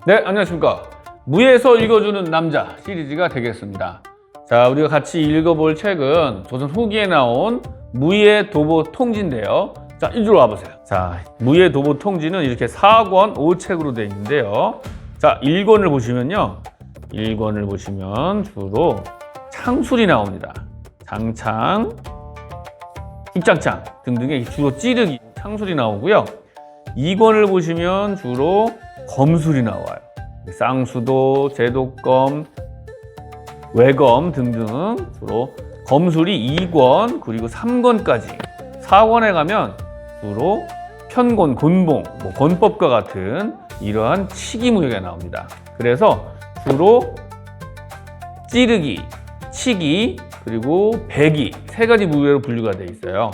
네, 안녕하십니까. 무에서 읽어주는 남자 시리즈가 되겠습니다. 자, 우리가 같이 읽어볼 책은 조선 후기에 나온 무의 도보 통지인데요. 자, 이쪽으로 와보세요. 자, 무의 도보 통지는 이렇게 4권 5책으로 되어 있는데요. 자, 1권을 보시면요. 1권을 보시면 주로 창술이 나옵니다. 장창, 입장창 등등의 주로 찌르기, 창술이 나오고요. 2권을 보시면 주로 검술이 나와요. 쌍수도, 제도검, 외검 등등 주로 검술이 2권 그리고 3권까지 4권에 가면 주로 편권, 곤봉, 권법과 같은 이러한 치기무예가 나옵니다. 그래서 주로 찌르기, 치기, 그리고 배기 세 가지 무예로 분류가 되어 있어요.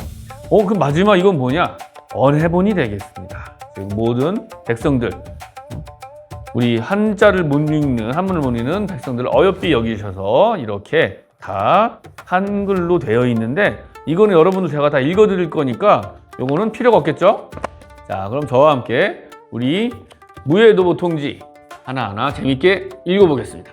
그럼 마지막 이건 뭐냐? 언해본이 되겠습니다. 즉 모든 백성들, 우리 한자를 못 읽는, 한문을 못 읽는 백성들을 어여삐 여기셔서 이렇게 다 한글로 되어 있는데 이거는 여러분들 제가 다 읽어드릴 거니까 요거는 필요가 없겠죠? 자, 그럼 저와 함께 우리 무예도보 통지 하나하나 재밌게 읽어보겠습니다.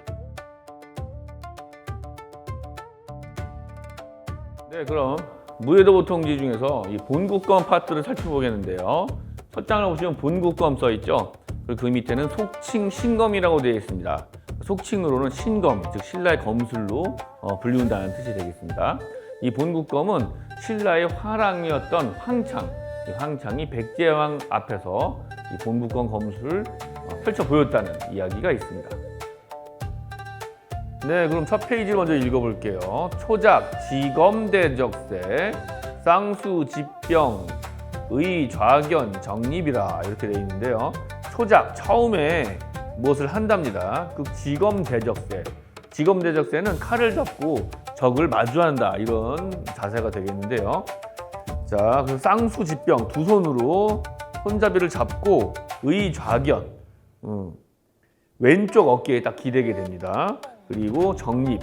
네, 그럼 무예도보 통지 중에서 이 본국검 파트를 살펴보겠는데요. 첫 장을 보시면 본국검 써있죠? 그리고 그 밑에는 속칭 신검이라고 되어 있습니다. 속칭으로는 신검, 즉 신라의 검술로 불리운다는 뜻이 되겠습니다. 이 본국검은 신라의 화랑이었던 황창, 이 황창이 백제왕 앞에서 이 본국검 검술을 펼쳐 보였다는 이야기가 있습니다. 네, 그럼 첫 페이지 먼저 읽어볼게요. 초작, 지검대적세, 쌍수, 집병, 의, 좌견, 정립이라 이렇게 되어 있는데요. 초작, 처음에 무엇을 한답니다. 그 지검대적세. 지검대적세는 칼을 잡고 적을 마주한다 이런 자세가 되겠는데요. 자, 그래서 쌍수, 집병 두 손으로 손잡이를 잡고 의, 좌견, 왼쪽 어깨에 딱 기대게 됩니다. 그리고 정립,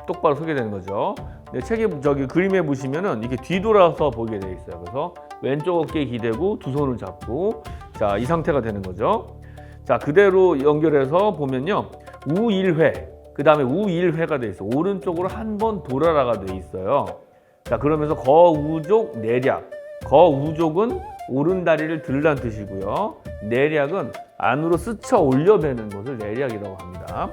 똑바로 서게 되는 거죠. 네, 책에 그림에 보시면은 이렇게 뒤돌아서 보게 돼 있어요. 그래서 왼쪽 어깨에 기대고 두 손을 잡고, 자, 이 상태가 되는 거죠. 자, 그대로 연결해서 보면요, 우일회, 그 다음에 우일회가 돼 있어요. 오른쪽으로 한 번 돌아라가 돼 있어요. 자, 그러면서 거우족 내략, 거우족은 오른 다리를 들란 뜻이고요. 내략은 안으로 스쳐 올려배는 것을 내략이라고 합니다.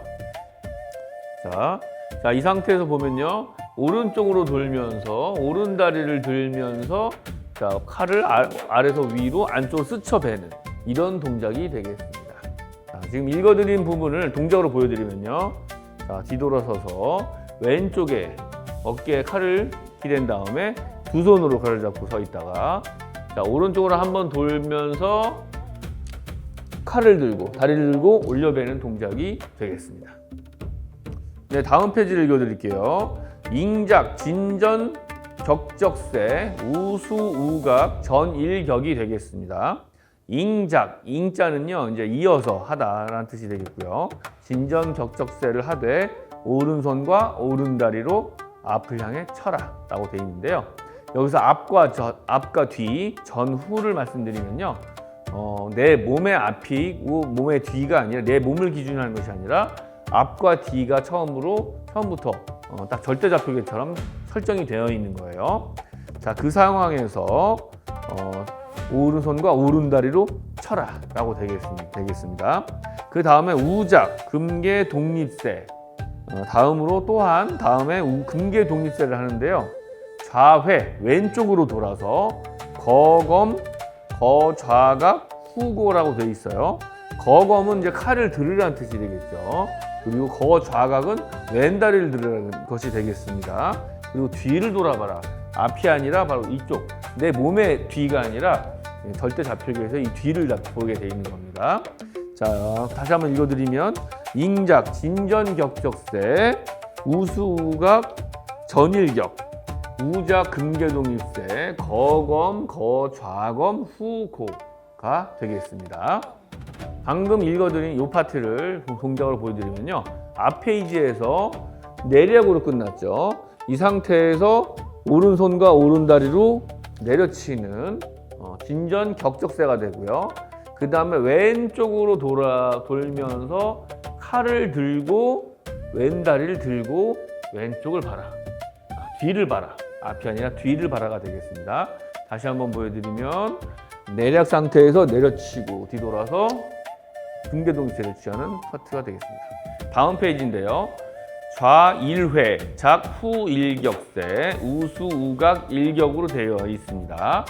자, 이 상태에서 보면요, 오른쪽으로 돌면서 오른 다리를 들면서, 자, 칼을 아래서 위로 안쪽으로 스쳐배는 이런 동작이 되겠습니다. 자, 지금 읽어드린 부분을 동작으로 보여드리면요, 자, 뒤돌아서서 왼쪽에 어깨에 칼을 기댄 다음에 두 손으로 칼을 잡고 서 있다가, 자, 오른쪽으로 한번 돌면서 칼을 들고 다리를 들고 올려배는 동작이 되겠습니다. 네, 다음 페이지를 읽어드릴게요. 잉작, 진전, 격적세, 우수, 우각, 전일격이 되겠습니다. 잉작, 잉자는요, 이제 이어서 하다라는 뜻이 되겠고요. 진전, 격적세를 하되 오른손과 오른다리로 앞을 향해 쳐라라고 되어 있는데요. 여기서 앞과 뒤, 전후를 말씀드리면요, 내 몸의 앞이 몸의 뒤가 아니라 내 몸을 기준으로 하는 것이 아니라 앞과 뒤가 처음부터 딱 절대좌표계처럼 설정이 되어 있는 거예요. 자, 그 상황에서 오른손과 오른다리로 쳐라 라고 되겠습니다. 그 다음에 우작, 금계, 독립세, 다음으로 또한 다음에 금계, 독립세를 하는데요. 좌회, 왼쪽으로 돌아서 거검, 거좌각, 후고라고 되어 있어요. 거검은 이제 칼을 들으라는 뜻이 되겠죠. 그리고 거좌각은 왼다리를 들으라는 것이 되겠습니다. 그리고 뒤를 돌아봐라. 앞이 아니라 바로 이쪽, 내 몸의 뒤가 아니라 절대좌표계에서 이 뒤를 보게 되어 있는 겁니다. 자, 다시 한번 읽어드리면 잉작, 진전격적세, 우수각, 전일격, 우작, 금계독립세, 거검, 거좌검, 후고가 되겠습니다. 방금 읽어드린 이 파트를 동작으로 보여드리면요, 앞 페이지에서 내략으로 끝났죠. 이 상태에서 오른손과 오른다리로 내려치는 진전 격적세가 되고요. 그 다음에 왼쪽으로 돌면서 칼을 들고 왼다리를 들고 왼쪽을 봐라. 뒤를 봐라. 앞이 아니라 뒤를 봐라가 되겠습니다. 다시 한번 보여드리면 내략 상태에서 내려치고 뒤돌아서 금계동시를 취하는 파트가 되겠습니다. 다음 페이지인데요. 좌일회, 작후일격세, 우수우각 일격으로 되어 있습니다.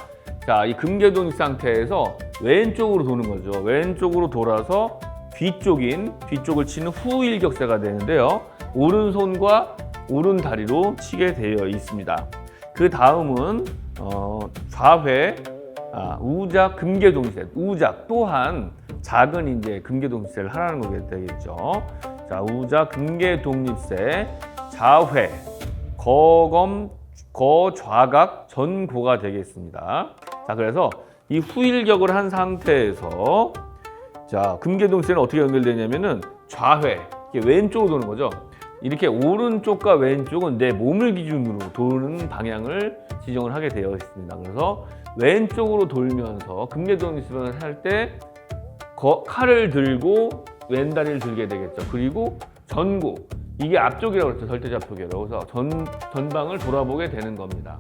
자, 이 금계동식 상태에서 왼쪽으로 도는 거죠. 왼쪽으로 돌아서 뒤쪽을 치는 후일격세가 되는데요. 오른손과 오른다리로 치게 되어 있습니다. 그 다음은 좌회, 우작 금계동시세, 우작 또한 작은 이제 금계동시세를 하라는 거게 되겠죠. 자, 우작 금계독립세, 좌회, 거검, 거좌각, 전고가 되겠습니다. 자, 그래서 이 후일격을 한 상태에서 자, 금계동시세는 어떻게 연결되냐면은 좌회, 이렇게 왼쪽으로 도는 거죠. 이렇게 오른쪽과 왼쪽은 내 몸을 기준으로 도는 방향을 지정을 하게 되어 있습니다. 그래서 왼쪽으로 돌면서 금계독립세를 할 때 칼을 들고 왼다리를 들게 되겠죠. 그리고 전고, 이게 앞쪽이라고 그랬죠. 절대좌표계로. 그래서 전방을 돌아보게 되는 겁니다.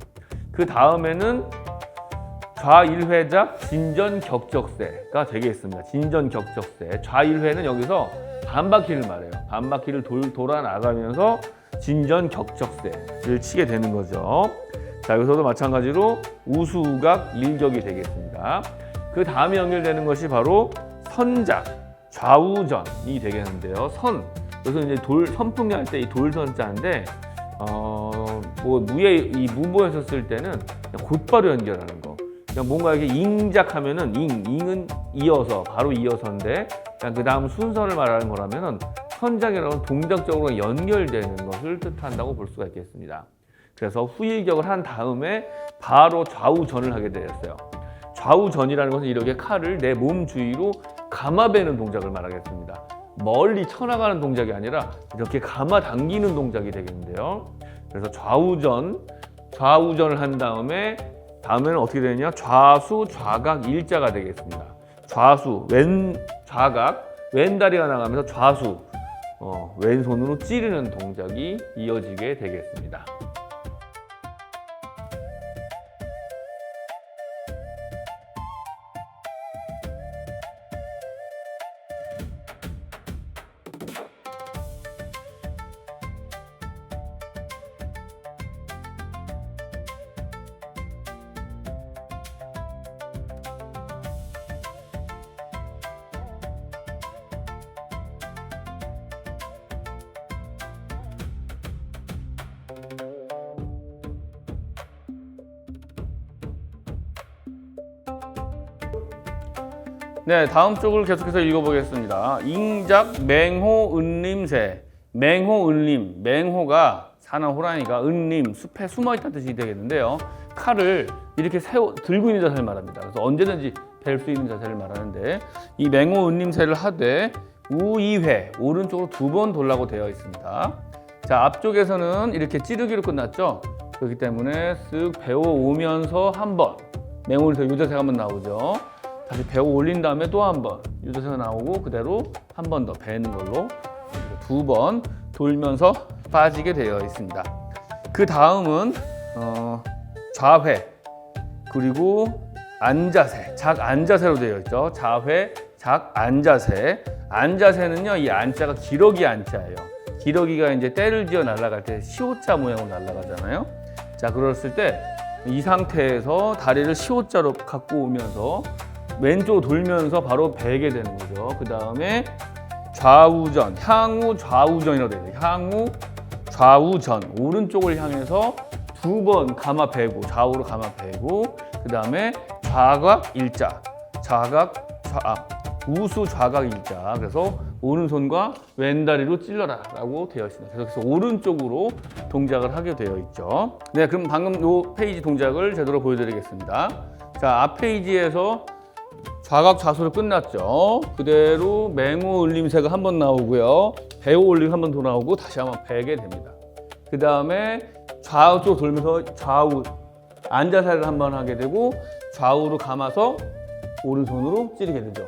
그 다음에는 좌일회작 진전격적세가 되겠습니다. 진전격적세. 좌일회는 여기서 반바퀴를 말해요. 반바퀴를 돌아 나가면서 진전격적세를 치게 되는 거죠. 자, 여기서도 마찬가지로 우수우각 일격이 되겠습니다. 그 다음에 연결되는 것이 바로 선작, 좌우전이 되겠는데요. 여기서 이제 선풍기 할 때 이 돌선자인데, 무보에서 쓸 때는 그냥 곧바로 연결하는 거. 그냥 뭔가 이렇게 잉작하면은 잉은 이어서, 바로 이어서인데, 그냥 그 다음 순서를 말하는 거라면은 선작이라는 동작적으로 연결되는 것을 뜻한다고 볼 수가 있겠습니다. 그래서 후일격을 한 다음에 바로 좌우전을 하게 되었어요. 좌우전이라는 것은 이렇게 칼을 내 몸 주위로 감아베는 동작을 말하겠습니다. 멀리 쳐나가는 동작이 아니라 이렇게 감아 당기는 동작이 되겠는데요. 그래서 좌우전을 한 다음에는 어떻게 되느냐? 좌수, 좌각, 일자가 되겠습니다. 좌수, 좌각, 왼다리가 나가면서 좌수, 왼손으로 찌르는 동작이 이어지게 되겠습니다. 네, 다음 쪽을 계속해서 읽어보겠습니다. 잉작, 맹호, 은림새. 맹호, 은림. 맹호가 사나 호랑이가, 은림, 숲에 숨어있다는 뜻이 되겠는데요. 칼을 이렇게 들고 있는 자세를 말합니다. 그래서 언제든지 벨 수 있는 자세를 말하는데, 이 맹호, 은림새를 하되 우이회, 오른쪽으로 2번 돌라고 되어 있습니다. 자, 앞쪽에서는 이렇게 찌르기로 끝났죠. 그렇기 때문에 쓱 배워오면서 한 번, 맹호에서 이 자세가 한번 나오죠. 다시 배워 올린 다음에 또 한 번 유자세가 나오고 그대로 한 번 더 배는 걸로 2번 돌면서 빠지게 되어 있습니다. 그 다음은 좌회 그리고 안자세, 작안자세로 되어 있죠. 좌회, 작안자세. 안자세는요, 이 안자가 기러기 안자예요. 기러기가 이제 때를 지어 날아갈 때 시호자 모양으로 날아가잖아요. 자, 그랬을 때 이 상태에서 다리를 시호자로 갖고 오면서 왼쪽으로 돌면서 바로 베게 되는 거죠. 그 다음에 좌우전, 향후 좌우전이라고 되어 있어요. 향후 좌우전, 오른쪽을 향해서 2번 감아 베고, 좌우로 감아 베고, 그 다음에 좌각 일자, 우수 좌각 일자. 그래서 오른손과 왼다리로 찔러라 라고 되어 있습니다. 그래서 오른쪽으로 동작을 하게 되어 있죠. 네, 그럼 방금 이 페이지 동작을 제대로 보여드리겠습니다. 자, 앞 페이지에서 좌각 좌수로 끝났죠. 그대로 맹호 을림새가 한 번 나오고요. 배호 올림 한 번 더 나오고 다시 한번 베게 됩니다. 그 다음에 좌우 쪽 돌면서 좌우 안자세를 한 번 하게 되고 좌우로 감아서 오른손으로 찌르게 되죠.